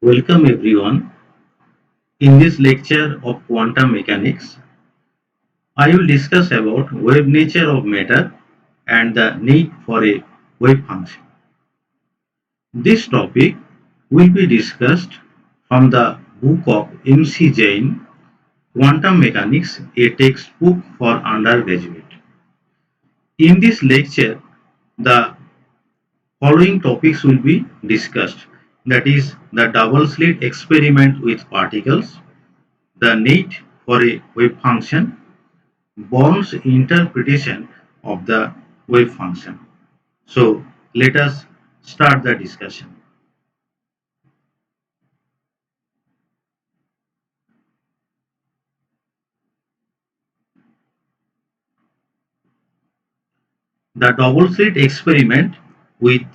Welcome everyone. In this lecture of quantum mechanics, I will discuss about wave nature of matter and the need for a wave function. This topic will be discussed from the book of M.C. Jain, Quantum Mechanics, a textbook for undergraduate. In this lecture, the following topics will be discussed, that is the double slit experiment with particles, the need for a wave function, Born's interpretation of the wave function. So let us start the discussion. The double slit experiment with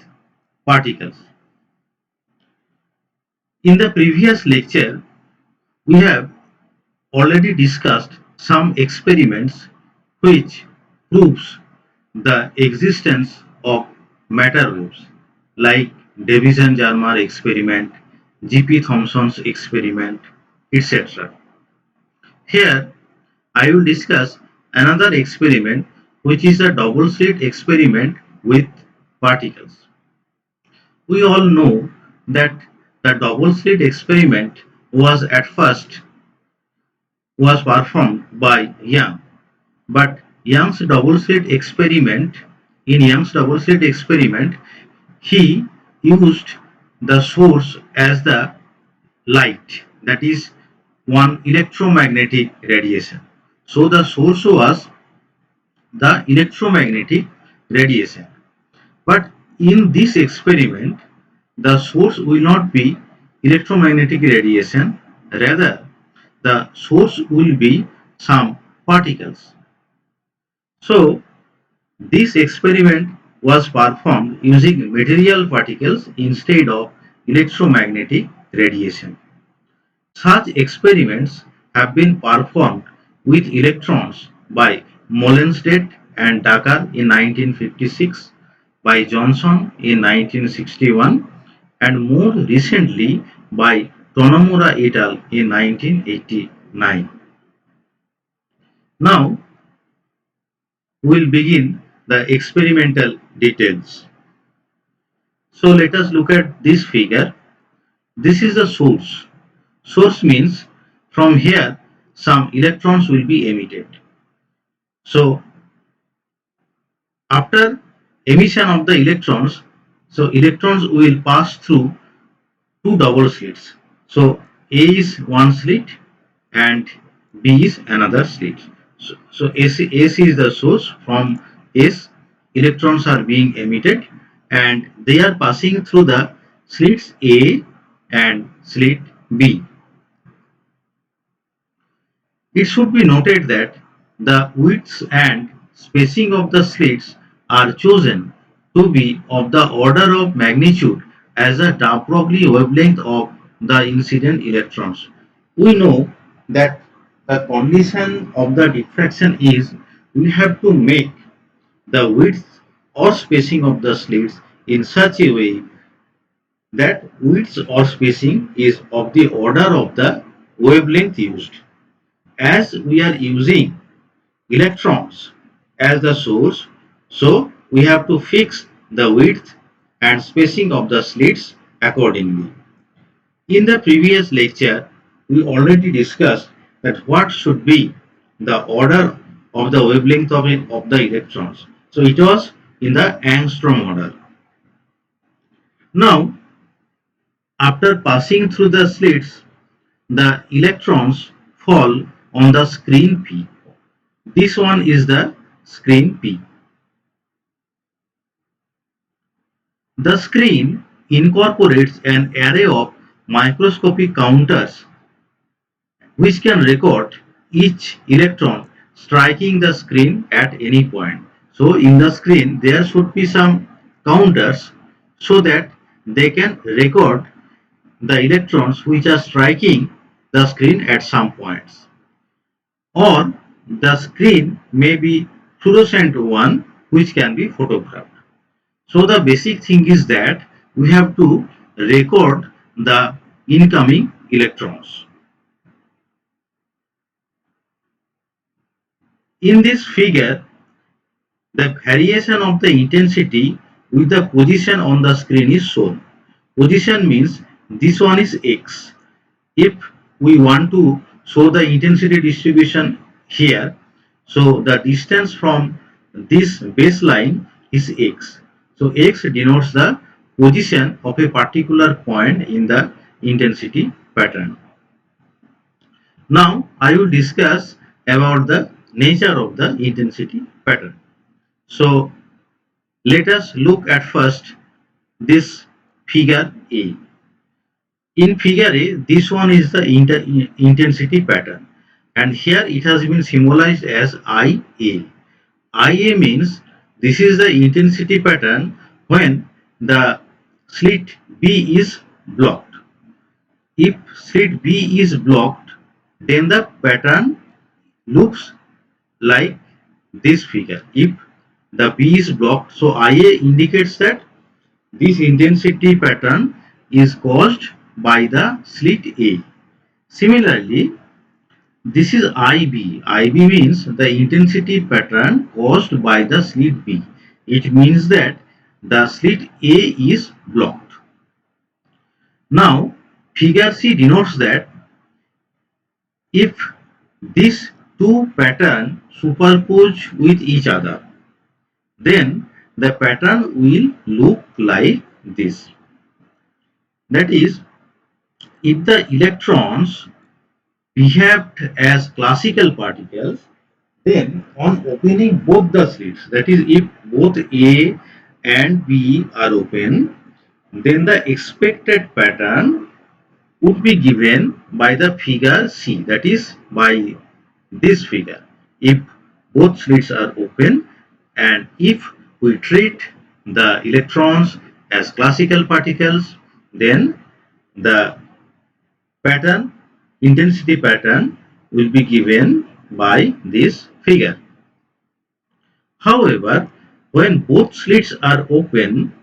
particles. In the previous lecture, we have already discussed some experiments which proves the existence of matter waves like Davison-Germer experiment, G.P. Thomson's experiment, etc. Here I will discuss another experiment which is a double slit experiment with particles. We all know that the double slit experiment was at first was performed by Young, but Young's double slit experiment, he used the source as the light, that is one electromagnetic radiation. So the source was the electromagnetic radiation. But in this experiment, the source will not be electromagnetic radiation, rather the source will be some particles. So this experiment was performed using material particles instead of electromagnetic radiation. Such experiments have been performed with electrons by Molenstedt and Dakar in 1956, by Johnson in 1961, and more recently by Tonomura et al. In 1989. Now we'll begin the experimental details. So let us look at this figure. This is the source. Source means from here some electrons will be emitted. So after emission of the electrons, so electrons will pass through two double slits. So A is one slit and B is another slit. So AC is the source. From S, electrons are being emitted and they are passing through the slits A and slit B. It should be noted that the widths and spacing of the slits are chosen to be of the order of magnitude as the de Broglie wavelength of the incident electrons. We know that the condition of the diffraction is we have to make the width or spacing of the slits in such a way that width or spacing is of the order of the wavelength used. As we are using electrons as the source, so we have to fix the width and spacing of the slits accordingly. In the previous lecture, we already discussed that what should be the order of the wavelength of the electrons. So it was in the angstrom order. Now, after passing through the slits, the electrons fall on the screen P. This one is the screen P. The screen incorporates an array of microscopic counters which can record each electron striking the screen at any point. So in the screen there should be some counters so that they can record the electrons which are striking the screen at some points. Or the screen may be fluorescent one which can be photographed. So the basic thing is that we have to record the incoming electrons. In this figure, the variation of the intensity with the position on the screen is shown. Position means this one is x. If we want to show the intensity distribution here, so the distance from this baseline is x. So x denotes the position of a particular point in the intensity pattern. Now I will discuss about the nature of the intensity pattern. So let us look at first this figure A. In figure A, this one is the intensity pattern, and here it has been symbolized as IA. IA means this is the intensity pattern when the slit B is blocked. If slit B is blocked, then the pattern looks like this figure. If the B is blocked, so IA indicates that this intensity pattern is caused by the slit A. Similarly, this is IB. IB means the intensity pattern caused by the slit B. It means that the slit A is blocked. Now, figure C denotes that if these two patterns superpose with each other, then the pattern will look like this. That is, if the electrons behaved as classical particles, then on opening both the slits, that is, if both A and B are open, then the expected pattern would be given by the figure C, that is, by this figure. If both slits are open and if we treat the electrons as classical particles, then the pattern, intensity pattern, will be given by this figure. However, when both slits are open,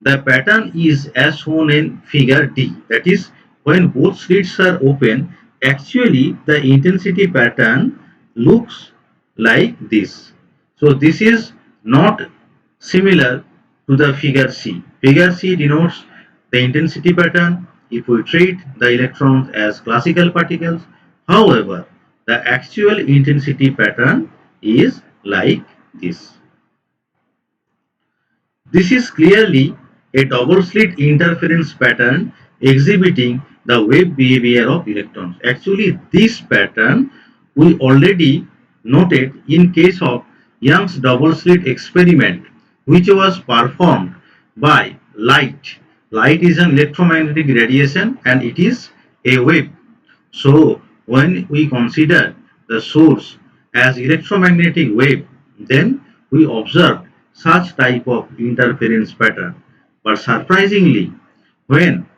the pattern is as shown in figure D. That is, when both slits are open, actually the intensity pattern looks like this. So this is not similar to the figure C. Figure C denotes the intensity pattern if we treat the electrons as classical particles. However, the actual intensity pattern is like this. This is clearly a double-slit interference pattern exhibiting the wave behavior of electrons. Actually, this pattern we already noted in case of Young's double-slit experiment, which was performed by light. Light is an electromagnetic radiation and it is a wave. So, when we consider the source as electromagnetic wave, then we observe such type of interference pattern. But surprisingly, when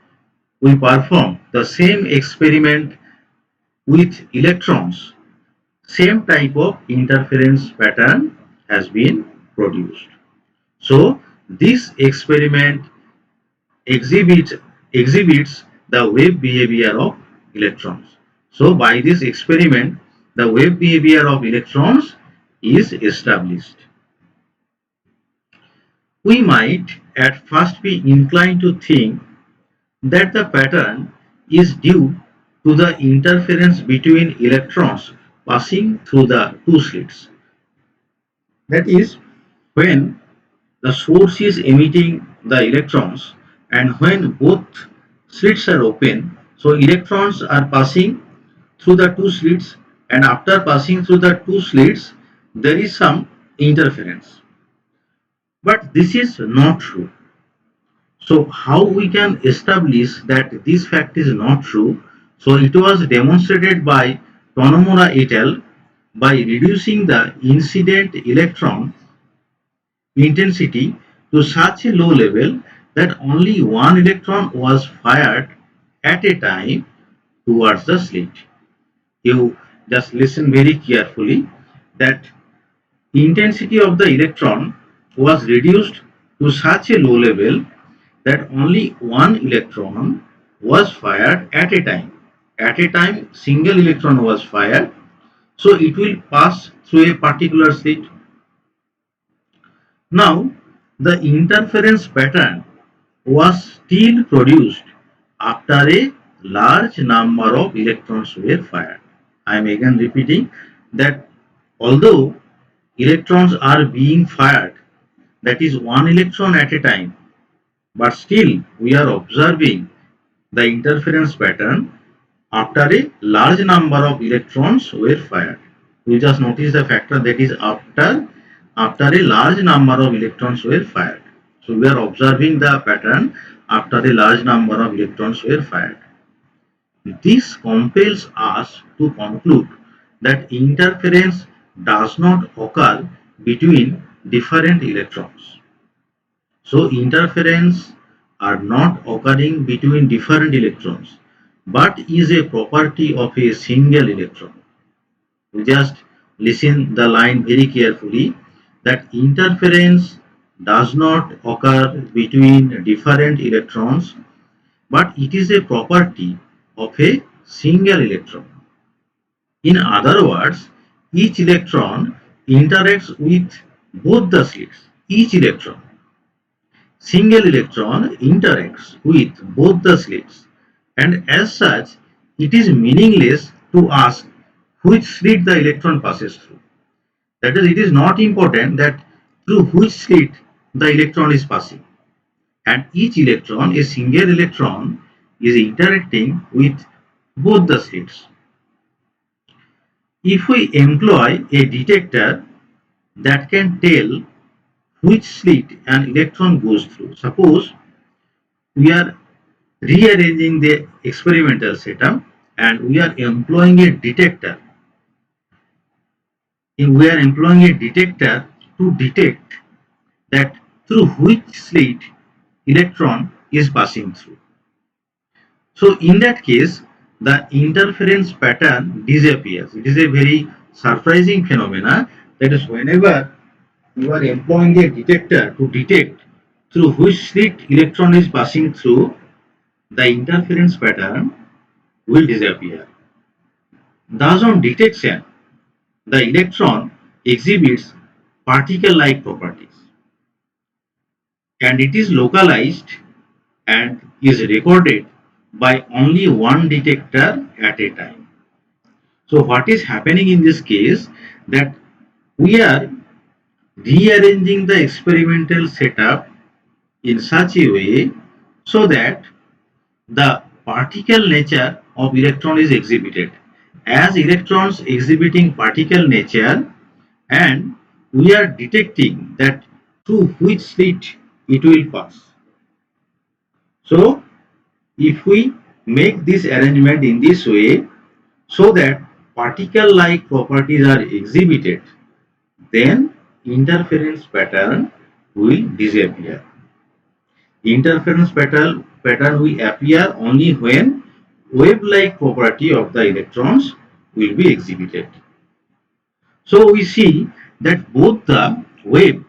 we perform the same experiment with electrons, same type of interference pattern has been produced. So, this experiment exhibits, exhibits the wave behavior of electrons. So, by this experiment, the wave behavior of electrons is established. We might at first be inclined to think that the pattern is due to the interference between electrons passing through the two slits. That is, when the source is emitting the electrons and when both slits are open, so electrons are passing through the two slits, and after passing through the two slits, there is some interference. But this is not true. So how we can establish that this fact is not true? So it was demonstrated by Tonomura et al. By reducing the incident electron intensity to such a low level that only one electron was fired at a time towards the slit. You just listen very carefully that intensity of the electron was reduced to such a low level that only one electron was fired at a time. At a time, single electron was fired, so it will pass through a particular slit. Now, the interference pattern was still produced after a large number of electrons were fired. I am again repeating that although electrons are being fired, that is one electron at a time, but still we are observing the interference pattern after a large number of electrons were fired. We just notice the factor that is after a large number of electrons were fired. So we are observing the pattern after a large number of electrons were fired. This compels us to conclude that interference does not occur between different electrons. So interference are not occurring between different electrons, but is a property of a single electron. We just listen the line very carefully that interference does not occur between different electrons, but it is a property of a single electron. In other words, each electron interacts with both the slits. Each electron, single electron interacts with both the slits, and as such, it is meaningless to ask which slit the electron passes through. That is, it is not important that through which slit the electron is passing. And each electron, a single electron, is interacting with both the slits. If we employ a detector that can tell which slit an electron goes through, suppose we are rearranging the experimental setup and we are employing a detector. We are employing a detector to detect that through which slit electron is passing through. So in that case, the interference pattern disappears. It is a very surprising phenomena. That is, whenever you are employing a detector to detect through which slit electron is passing through, the interference pattern will disappear. Thus, on detection, the electron exhibits particle-like properties, and it is localized and is recorded by only one detector at a time. So what is happening in this case, that we are rearranging the experimental setup in such a way so that the particle nature of electron is exhibited. As electrons exhibiting particle nature, and we are detecting that through which slit it will pass. So if we make this arrangement in this way so that particle like properties are exhibited, then interference pattern will disappear. Interference pattern will appear only when wave-like property of the electrons will be exhibited. So we see that both the wave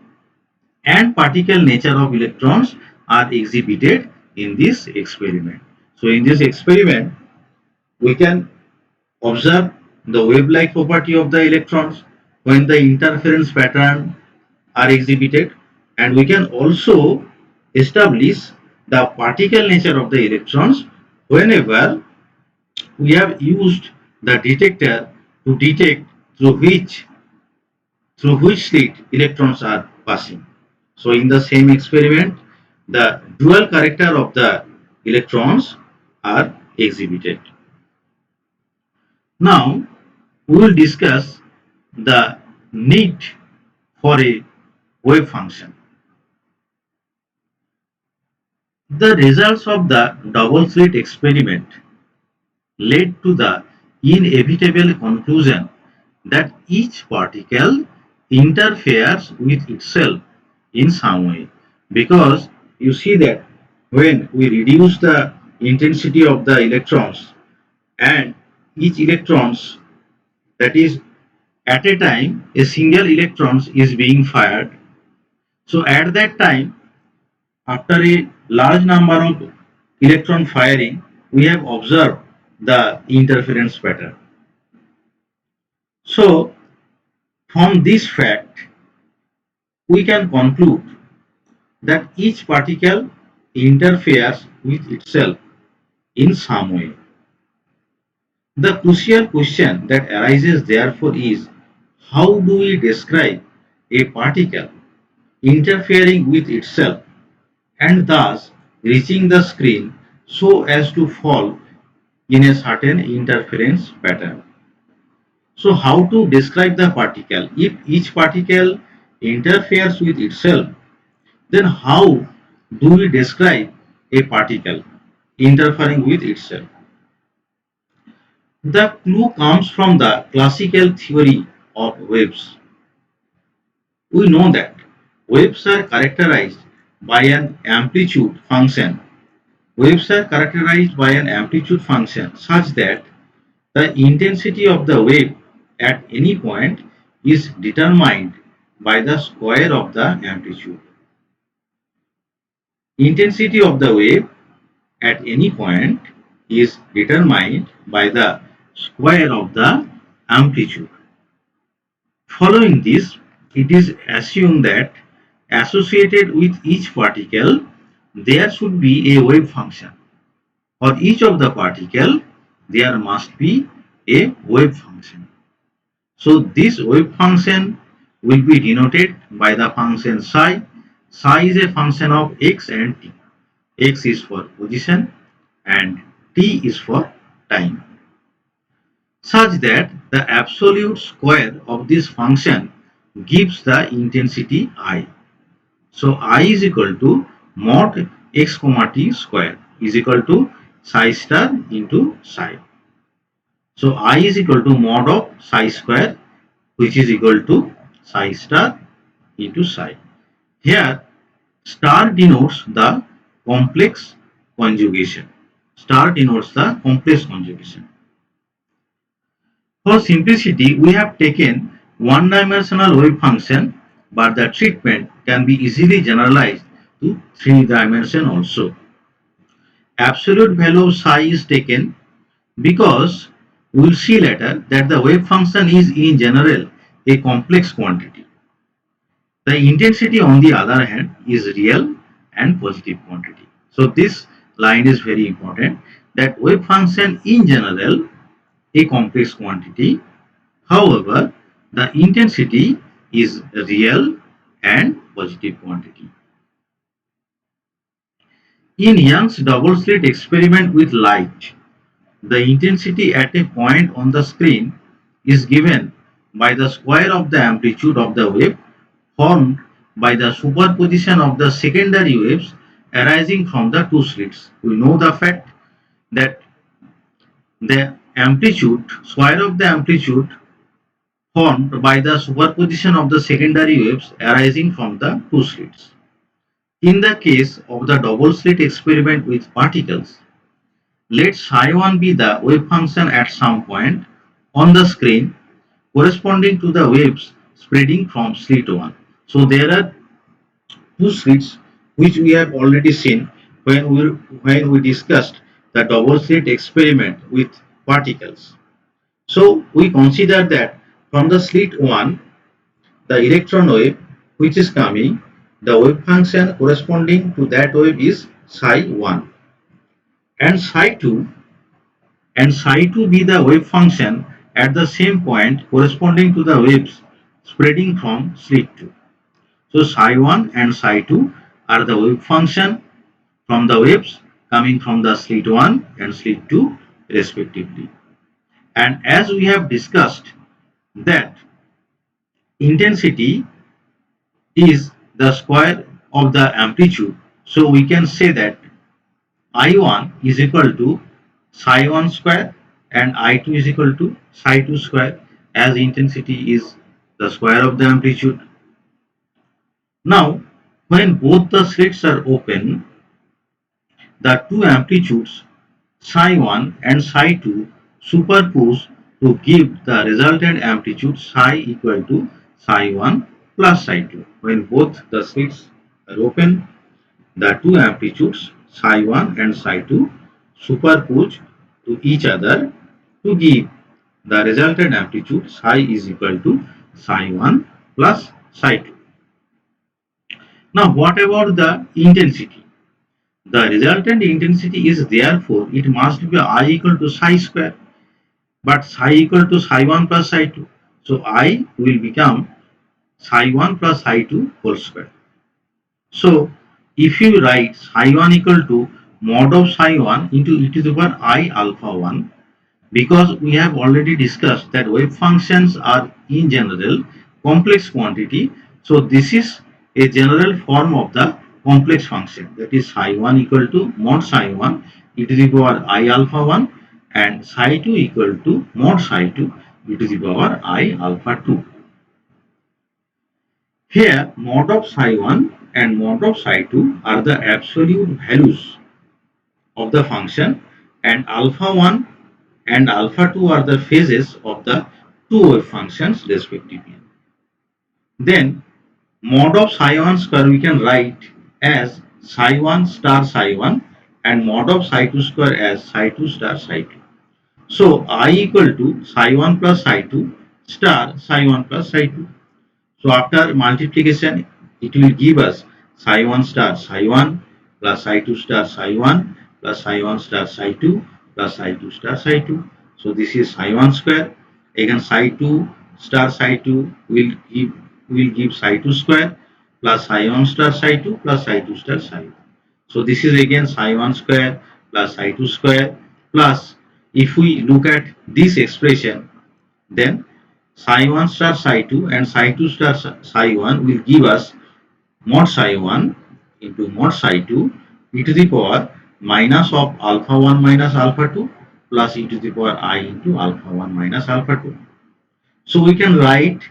and particle nature of electrons are exhibited in this experiment. So in this experiment, we can observe the wave-like property of the electrons when the interference pattern are exhibited, and we can also establish the particle nature of the electrons whenever we have used the detector to detect through which slit electrons are passing. So in the same experiment, the dual character of the electrons are exhibited. Now we will discuss the need for a wave function. The results of the double slit experiment led to the inevitable conclusion that each particle interferes with itself in some way, because you see that when we reduce the intensity of the electrons and each electrons, that is, at a time a single electrons is being fired, so at that time, after a large number of electron firing, we have observed the interference pattern. So, from this fact, we can conclude that each particle interferes with itself in some way. The crucial question that arises therefore is, how do we describe a particle interfering with itself and thus reaching the screen so as to fall in a certain interference pattern? So how to describe the particle? If each particle interferes with itself, then how do we describe a particle interfering with itself? The clue comes from the classical theory of waves. We know that waves are characterized by an amplitude function. Waves are characterized by an amplitude function such that the intensity of the wave at any point is determined by the square of the amplitude. Intensity of the wave at any point is determined by the square of the amplitude. Following this, it is assumed that associated with each particle there should be a wave function. For each of the particle there must be a wave function. So this wave function will be denoted by the function psi. Psi is a function of x and t. X is for position and t is for time, such that the absolute square of this function gives the intensity I. So I is equal to mod x comma t square is equal to psi star into psi. So I is equal to mod of psi square, which is equal to psi star into psi. Here star denotes the complex conjugation. Star denotes the complex conjugation. For simplicity, we have taken one-dimensional wave function, but the treatment can be easily generalized to three dimension also. Absolute value of psi is taken because we will see later that the wave function is in general a complex quantity. The intensity on the other hand is real and positive quantity. So this line is very important, that wave function in general a complex quantity. However, the intensity is real and positive quantity. In Young's double slit experiment with light, the intensity at a point on the screen is given by the square of the amplitude of the wave formed by the superposition of the secondary waves arising from the two slits. We know the fact that the amplitude, square of the amplitude formed by the superposition of the secondary waves arising from the two slits. In the case of the double slit experiment with particles, let psi1 be the wave function at some point on the screen corresponding to the waves spreading from slit 1. So there are two slits which we have already seen when we discussed the double slit experiment with particles. So we consider that from the slit 1 the electron wave which is coming, the wave function corresponding to that wave is psi 1 and psi 2, and psi 2 be the wave function at the same point corresponding to the waves spreading from slit 2. So psi 1 and psi 2 are the wave function from the waves coming from the slit 1 and slit 2 respectively. And as we have discussed that intensity is the square of the amplitude, so we can say that I1 is equal to psi 1 square and I2 is equal to psi 2 square, as intensity is the square of the amplitude. Now, when both the slits are open, the two amplitudes psi 1 and psi 2 superpose to give the resultant amplitude psi equal to psi 1 plus psi 2. When both the slits are open, the two amplitudes psi 1 and psi 2 superpose to each other to give the resultant amplitude psi is equal to psi 1 plus psi 2. Now what about the intensity? The resultant intensity is therefore it must be I equal to psi square, but psi equal to psi 1 plus psi 2. So I will become psi 1 plus psi 2 whole square. So if you write psi 1 equal to mod of psi 1 into e to the power I alpha 1, because we have already discussed that wave functions are in general complex quantity. So this is a general form of the complex function, that is psi 1 equal to mod psi 1 e to the power I alpha 1 and psi 2 equal to mod psi 2 e to the power I alpha 2. Here mod of psi 1 and mod of psi 2 are the absolute values of the function, and alpha 1 and alpha 2 are the phases of the two wave functions respectively. Then mod of psi 1 square we can write as psi 1 star psi 1 and mod of psi 2 square as psi 2 star psi 2. So I equal to psi 1 plus psi 2 star psi 1 plus psi 2. So after multiplication, it will give us psi 1 star psi 1 plus psi 2 star psi 1 plus psi 1 star psi 2 plus psi 2 star psi 2. So this is psi 1 square. Again psi 2 star psi 2 will give psi 2 square plus psi 1 star psi 2 plus psi 2 star psi 1. So this is again psi 1 square plus psi 2 square plus, if we look at this expression, then psi 1 star psi 2 and psi 2 star psi 1 will give us mod psi 1 into mod psi 2 e to the power minus of alpha 1 minus alpha 2 plus e to the power I into alpha 1 minus alpha 2. So we can write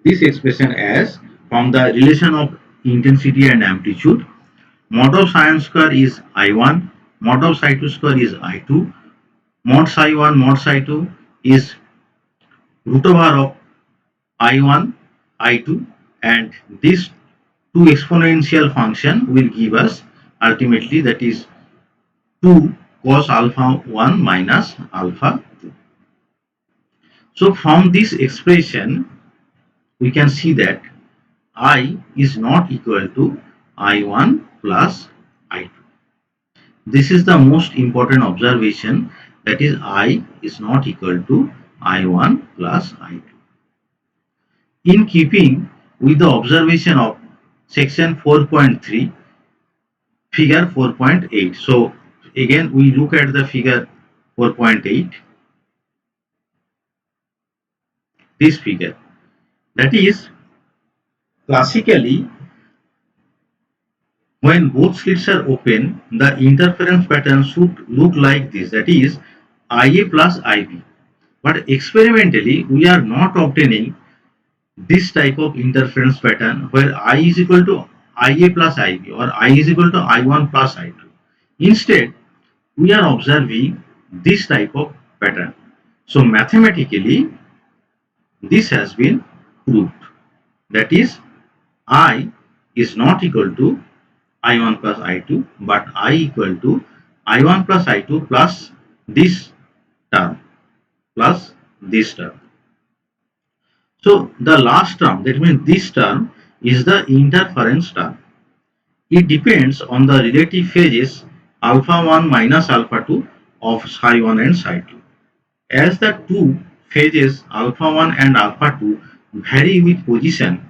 this expression as, from the relation of intensity and amplitude, mod of psi 1 square is I1, mod of psi 2 square is I2, mod psi 1 mod psi 2 is root over of I1, I2, and these two exponential function will give us ultimately, that is 2 cos alpha 1 minus alpha 2. So from this expression we can see that I is not equal to I1 plus I2. This is the most important observation, that is I is not equal to I1 plus I2. In keeping with the observation of section 4.3, figure 4.8. So again we look at the figure 4.8, this figure, that is classically when both slits are open, the interference pattern should look like this, that is IA plus IB. But experimentally we are not obtaining this type of interference pattern where I is equal to IA plus IB or I is equal to I1 plus I2. Instead, we are observing this type of pattern. So mathematically, this has been proved. That is, I is not equal to I1 plus I2, but I equal to I1 plus I2 plus this term plus this term. So the last term, that means this term, is the interference term. It depends on the relative phases alpha 1 minus alpha 2 of psi 1 and psi 2. As the two phases alpha 1 and alpha 2 vary with position,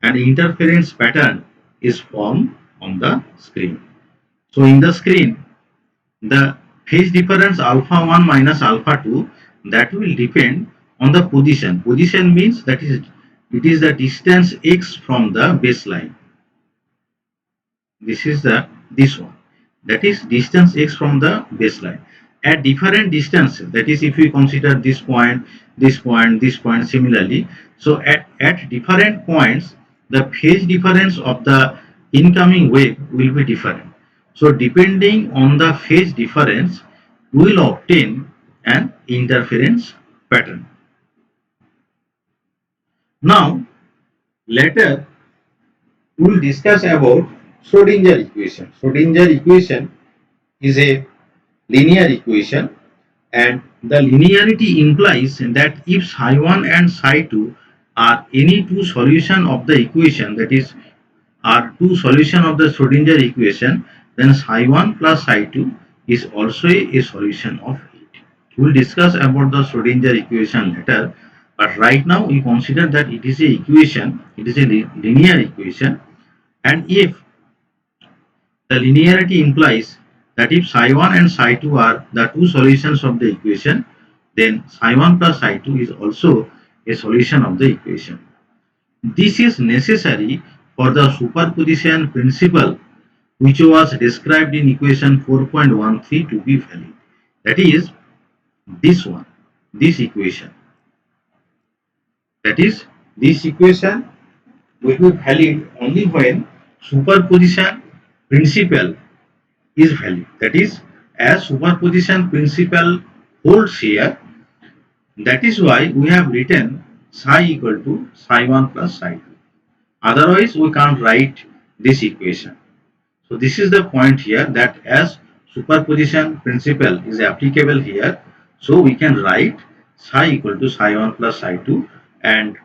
an interference pattern is formed on the screen. So in the screen, the phase difference alpha 1 minus alpha 2, that will depend on the position. Position means that is, it is the distance x from the baseline. This is this one, that is distance x from the baseline at different distances, that is if we consider this point, this point, this point similarly. So at different points the phase difference of the incoming wave will be different. So depending on the phase difference we will obtain an interference pattern. Now later we will discuss about Schrodinger equation. Schrodinger equation is a linear equation, and the linearity implies that if psi1 and psi2 are any two solution of the equation, that is are two solution of the Schrodinger equation, then psi1 plus psi2 is also a solution of it. We will discuss about the Schrodinger equation later, but right now we consider that it is a equation, it is a linear equation, and if the linearity implies that if psi1 and psi2 are the two solutions of the equation, then psi1 plus psi2 is also a solution of the equation. This is necessary for the superposition principle which was described in equation 4.13 to be valid. That is this one, this equation. That is this equation will be valid only when superposition principle is valid. That is, as superposition principle holds here, that is why we have written psi equal to psi1 plus psi2. Otherwise, we can't write this equation. So this is the point here, that as superposition principle is applicable here, so we can write psi equal to psi1 plus psi2, and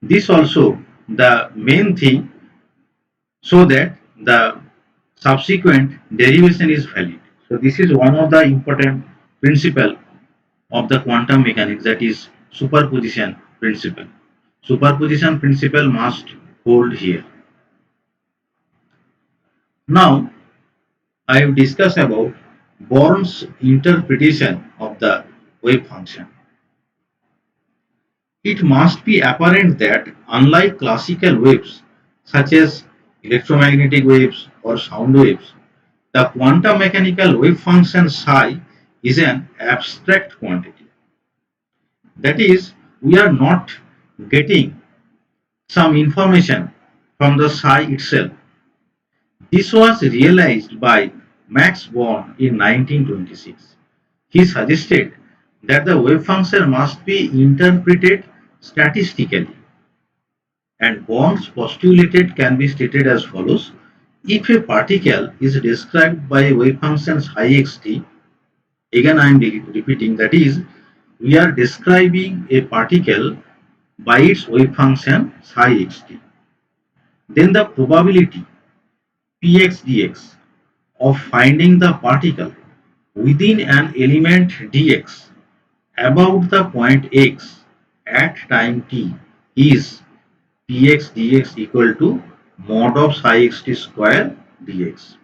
this also the main thing, so that the subsequent derivation is valid. So this is one of the important principle of the quantum mechanics, that is superposition principle. Superposition principle must hold here. Now I will discuss about Born's interpretation of the wave function. It must be apparent that unlike classical waves such as electromagnetic waves or sound waves, the quantum mechanical wave function psi is an abstract quantity. That is, we are not getting some information from the psi itself. This was realized by Max Born in 1926. He suggested that the wave function must be interpreted statistically, and Born's postulated can be stated as follows. If a particle is described by a wave function psi xt, again I am repeating, that is, we are describing a particle by its wave function psi xt, then the probability px dx of finding the particle within an element dx about the point x at time t is px dx equal to mod of psi xt square dx.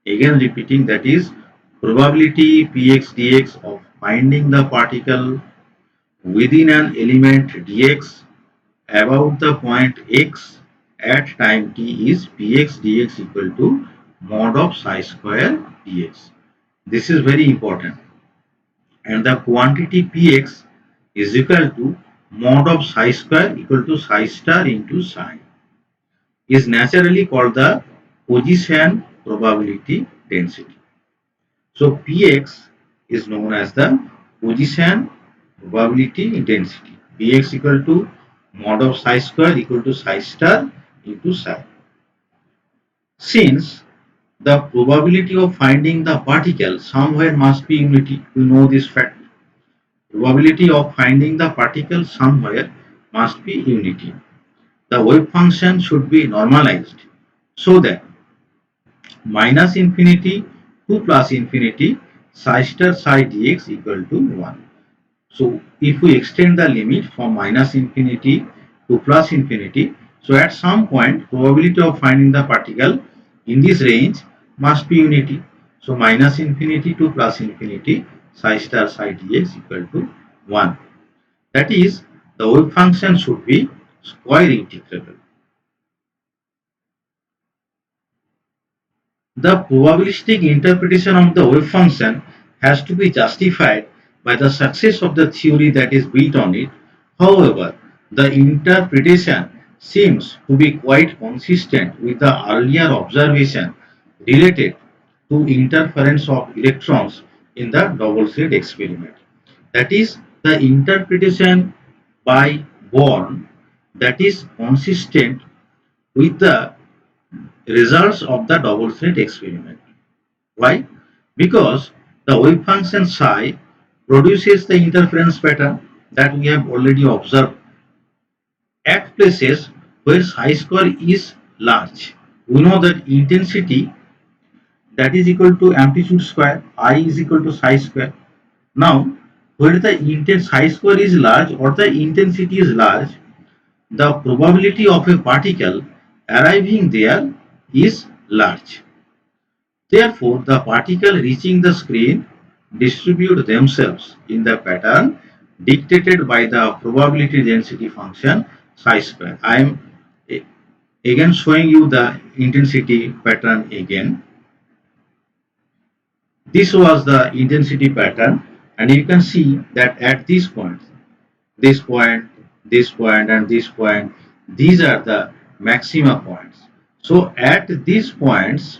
Again repeating, that is, probability px dx of finding the particle within an element dx about the point x at time t is px dx equal to mod of psi square dx. This is very important, and the quantity px is equal to mod of psi square equal to psi star into psi is naturally called the position probability density. So px is known as the position probability density. Px equal to mod of psi square equal to psi star into psi. Since the probability of finding the particle somewhere must be unity, we know this fact. Probability of finding the particle somewhere must be unity. The wave function should be normalized so that minus infinity to plus infinity psi star psi dx equal to 1. So if we extend the limit from minus infinity to plus infinity, so at some point probability of finding the particle in this range must be unity. So minus infinity to plus infinity psi star psi dx equal to 1. That is, the wave function should be square integrable. The probabilistic interpretation of the wave function has to be justified by the success of the theory that is built on it. However, the interpretation seems to be quite consistent with the earlier observation related to interference of electrons in the double slit experiment. That is, the interpretation by Born that is consistent with the results of the double slit experiment. Why? Because The wave function psi produces the interference pattern that we have already observed at places where psi square is large. We know that intensity that is equal to amplitude square, I is equal to psi square. Now, where the psi square is large or the intensity is large, the probability of a particle arriving there is large. Therefore, the particle reaching the screen distribute themselves in the pattern dictated by the probability density function psi square. I am again showing you the intensity pattern again. This was the intensity pattern, and you can see that at this point, this point, this point, and this point, these are the maxima points. So at these points,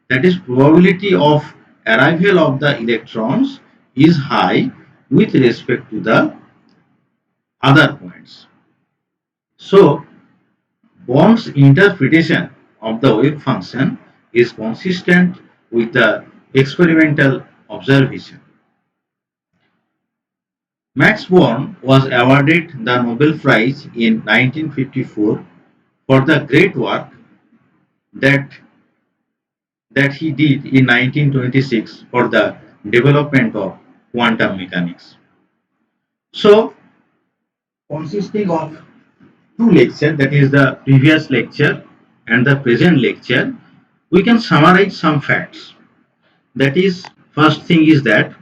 that is probability of arrival of the electrons is high with respect to the other points. So Born's interpretation of the wave function is consistent with the experimental observation. Max Born was awarded the Nobel Prize in 1954 for the great work that that he did in 1926 for the development of quantum mechanics. So, consisting of two lectures, that is the previous lecture and the present lecture, we can summarize some facts. That is, first thing is that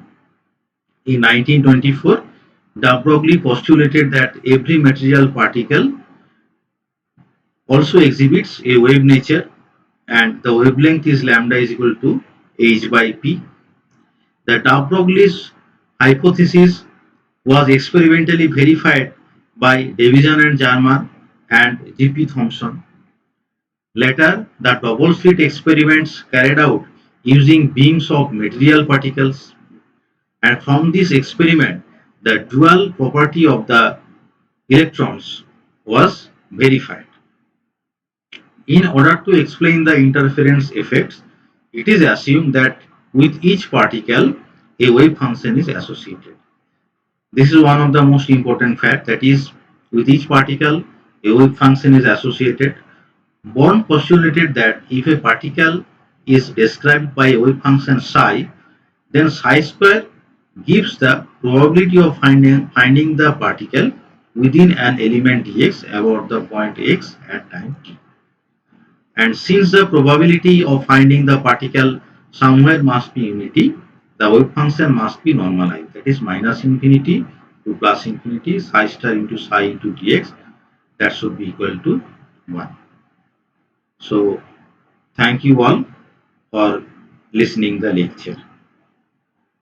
in 1924, de Broglie postulated that every material particle also exhibits a wave nature and the wavelength is lambda is equal to h by p. The de Broglie's hypothesis was experimentally verified by Davison and Jarman and G. P. Thomson. Later, the double slit experiments carried out using beams of material particles, and from this experiment, the dual property of the electrons was verified. In order to explain the interference effects, it is assumed that with each particle, a wave function is associated. This is one of the most important facts, that is, with each particle, a wave function is associated. Born postulated that if a particle is described by a wave function psi, then psi square gives the probability of finding the particle within an element dx about the point x at time t. And since the probability of finding the particle somewhere must be unity, the wave function must be normalized. That is minus infinity to plus infinity, psi star into psi into dx, that should be equal to 1. So thank you all for listening the lecture.